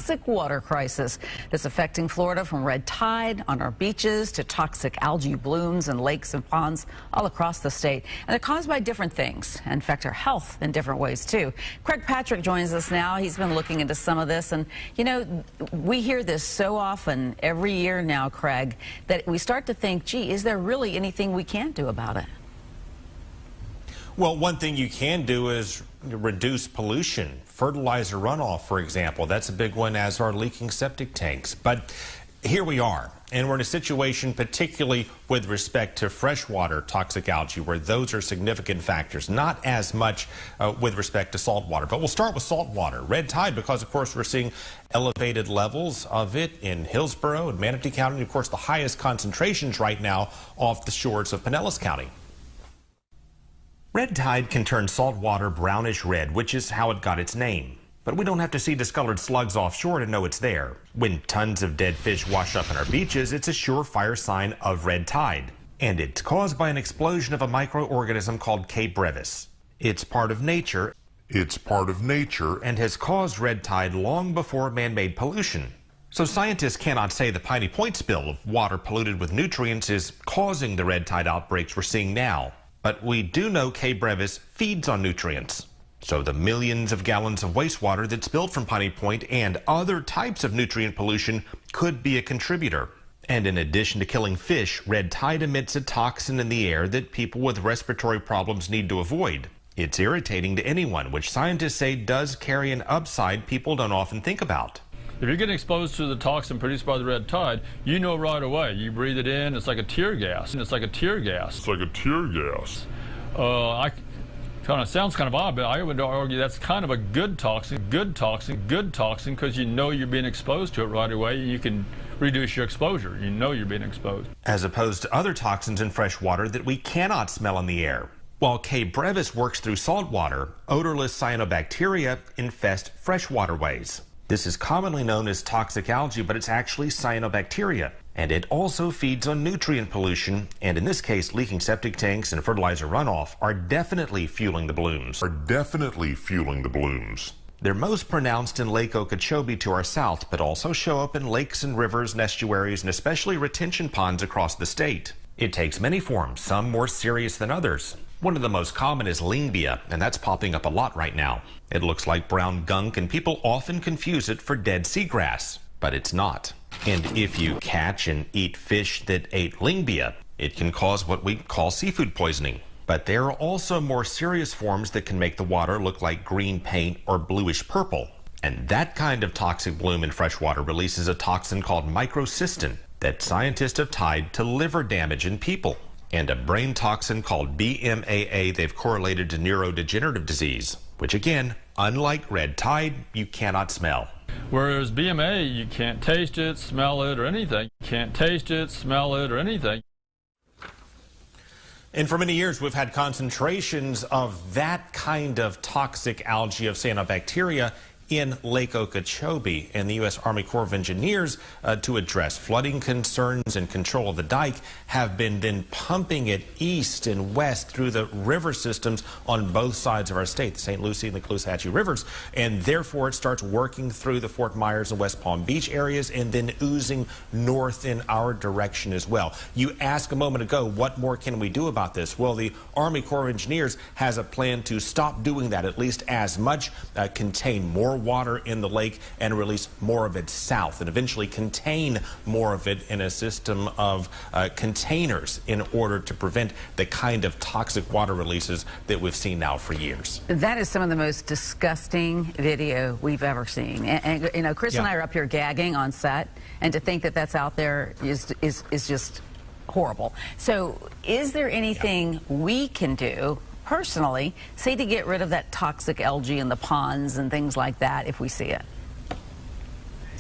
toxic water crisis that's affecting Florida, from red tide on our beaches to toxic algae blooms in lakes and ponds all across the state. And they're caused by different things and affect our health in different ways, too. Craig Patrick joins us now. He's been looking into some of this. And, you know, we hear this so often every year now, Craig, that we start to think, gee, is there really anything we can do about it? Well, one thing you can do is reduce pollution. Fertilizer runoff, for example, that's a big one, as are leaking septic tanks. But here we are, and we're in a situation particularly with respect to freshwater toxic algae, where those are significant factors, not as much with respect to saltwater. But we'll start with saltwater. Red tide, because, of course, we're seeing elevated levels of it in Hillsborough and Manatee County, and, of course, the highest concentrations right now off the shores of Pinellas County. Red tide can turn salt water brownish red, which is how it got its name. But we don't have to see discolored slugs offshore to know it's there. When tons of dead fish wash up on our beaches, it's a surefire sign of red tide. And it's caused by an explosion of a microorganism called brevis. It's part of nature. And has caused red tide long before man-made pollution. So scientists cannot say the Piney Point spill of water polluted with nutrients is causing the red tide outbreaks we're seeing now. But we do know brevis feeds on nutrients. So the millions of gallons of wastewater that spilled from Piney Point and other types of nutrient pollution could be a contributor. And in addition to killing fish, red tide emits a toxin in the air that people with respiratory problems need to avoid. It's irritating to anyone, which scientists say does carry an upside people don't often think about. If you're getting exposed to the toxin produced by the red tide, you know right away. You breathe it in, it's like a tear gas. Sounds kind of odd, but I would argue that's kind of a good toxin, because you know you're being exposed to it right away. You can reduce your exposure. You know you're being exposed. As opposed to other toxins in fresh water that we cannot smell in the air. While brevis works through salt water, odorless cyanobacteria infest fresh waterways. This is commonly known as toxic algae, but it's actually cyanobacteria. And it also feeds on nutrient pollution, and in this case, leaking septic tanks and fertilizer runoff are definitely fueling the blooms. They're most pronounced in Lake Okeechobee to our south, but also show up in lakes and rivers and estuaries, and especially retention ponds across the state. It takes many forms, some more serious than others. One of the most common is lingbia, and that's popping up a lot right now. It looks like brown gunk, and people often confuse it for dead seagrass, but it's not. And if you catch and eat fish that ate lingbia, it can cause what we call seafood poisoning. But there are also more serious forms that can make the water look like green paint or bluish purple. And that kind of toxic bloom in freshwater releases a toxin called microcystin that scientists have tied to liver damage in people. And a brain toxin called BMAA they've correlated to neurodegenerative disease, which again, unlike red tide, you cannot smell. Whereas BMA, you can't taste it, smell it, or anything. And for many years, we've had concentrations of that kind of toxic algae of cyanobacteria in Lake Okeechobee, and the U.S. Army Corps of Engineers, to address flooding concerns and control of the dike, have been then pumping it east and west through the river systems on both sides of our state, the St. Lucie and the Caloosahatchee rivers, and therefore it starts working through the Fort Myers and West Palm Beach areas and then oozing north in our direction as well. You asked a moment ago, what more can we do about this? Well, the Army Corps of Engineers has a plan to stop doing that, at least as much, contain more water in the lake and release more of it south, and eventually contain more of it in a system of containers in order to prevent the kind of toxic water releases that we've seen now for years. That is some of the most disgusting video we've ever seen. And you know, Chris and I are up here gagging on set, and to think that that's out there is just horrible. So is there anything we can do personally, say, to get rid of that toxic algae in the ponds and things like that if we see it?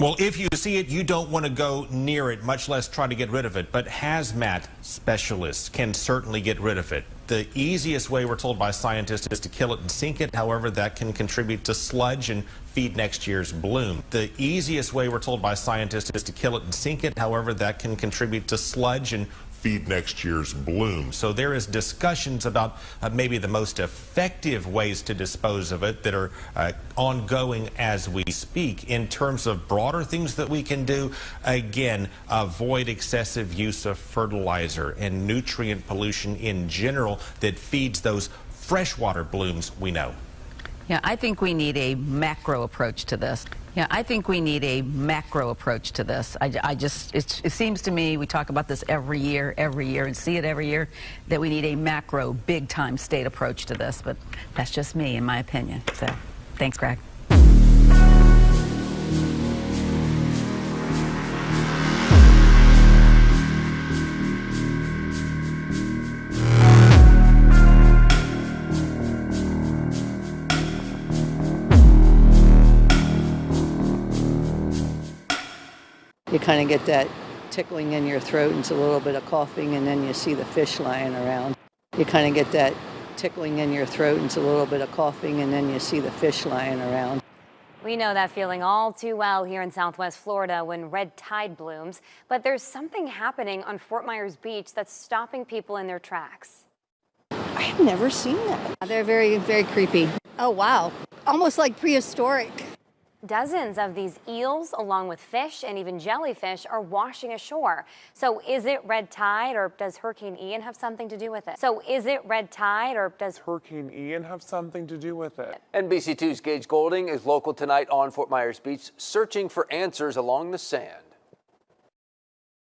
Well, if you see it, you don't want to go near it, much less try to get rid of it. But hazmat specialists can certainly get rid of it. The easiest way, we're told by scientists, is to kill it and sink it. However, that can contribute to sludge and feed next year's bloom. The easiest way, we're told by scientists, is to kill it and sink it. However, that can contribute to sludge and feed next year's bloom. So there is discussions about maybe the most effective ways to dispose of it that are ongoing as we speak. In terms of broader things that we can do, again, avoid excessive use of fertilizer and nutrient pollution in general that feeds those freshwater blooms we know. Yeah, I think we need a macro approach to this. It seems to me, we talk about this every year, and see it every year, that we need a macro, big-time state approach to this. But that's just me, in my opinion. So, thanks, Greg. You kind of get that tickling in your throat and it's a little bit of coughing, and then you see the fish lying around. You kind of get that tickling in your throat and it's a little bit of coughing, and then you see the fish lying around. We know that feeling all too well here in Southwest Florida when red tide blooms, but there's something happening on Fort Myers Beach that's stopping people in their tracks. I have never seen that. They're very, very creepy. Oh, wow. Almost like prehistoric. Dozens of these eels, along with fish and even jellyfish, are washing ashore. So is it red tide, or does Hurricane Ian have something to do with it? NBC2's Gage Golding is local tonight on Fort Myers Beach, searching for answers along the sand.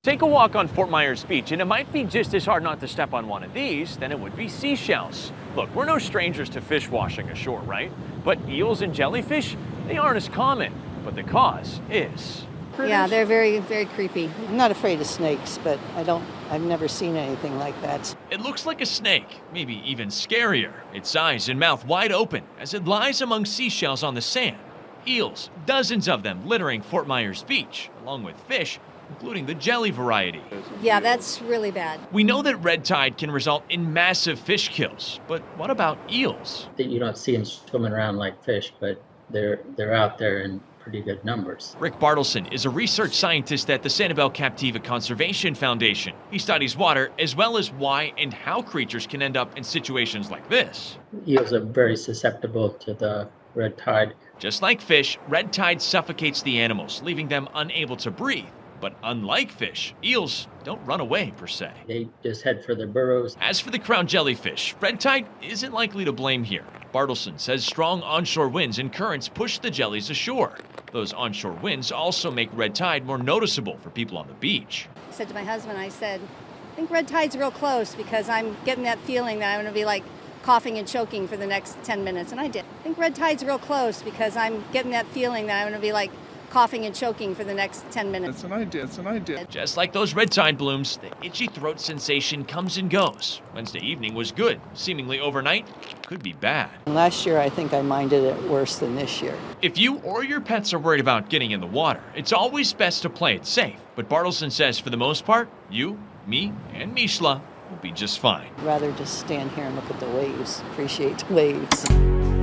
Take a walk on Fort Myers Beach, and it might be just as hard not to step on one of these than it would be seashells. Look, we're no strangers to fish washing ashore, right? But eels and jellyfish, they aren't as common, but the cause is. Yeah, they're very, very creepy. I'm not afraid of snakes, but I've never seen anything like that. It looks like a snake, maybe even scarier. Its eyes and mouth wide open as it lies among seashells on the sand. Eels, dozens of them littering Fort Myers Beach, along with fish, including the jelly variety. Yeah, that's really bad. We know that red tide can result in massive fish kills, but what about eels? You don't see them swimming around like fish, but they're out there in pretty good numbers. Rick Bartleson is a research scientist at the Sanibel Captiva Conservation Foundation. He studies water as well as why and how creatures can end up in situations like this. Eels are very susceptible to the red tide. Just like fish, red tide suffocates the animals, leaving them unable to breathe. But unlike fish, eels don't run away per se. They just head for their burrows. As for the crown jellyfish, red tide isn't likely to blame here. Bartleson says strong onshore winds and currents push the jellies ashore. Those onshore winds also make red tide more noticeable for people on the beach. I said to my husband, I said, I think red tide's real close because I'm getting that feeling that I'm going to be like coughing and choking for the next 10 minutes. And I did. I think red tide's real close because I'm getting that feeling that I'm going to be like coughing and choking for the next 10 minutes. It's an idea. Just like those red tide blooms, the itchy throat sensation comes and goes. Wednesday evening was good. Seemingly overnight, could be bad. Last year, I think I minded it worse than this year. If you or your pets are worried about getting in the water, it's always best to play it safe. But Bartleson says for the most part, you, me, and Mishla will be just fine. I'd rather just stand here and look at the waves, appreciate the waves.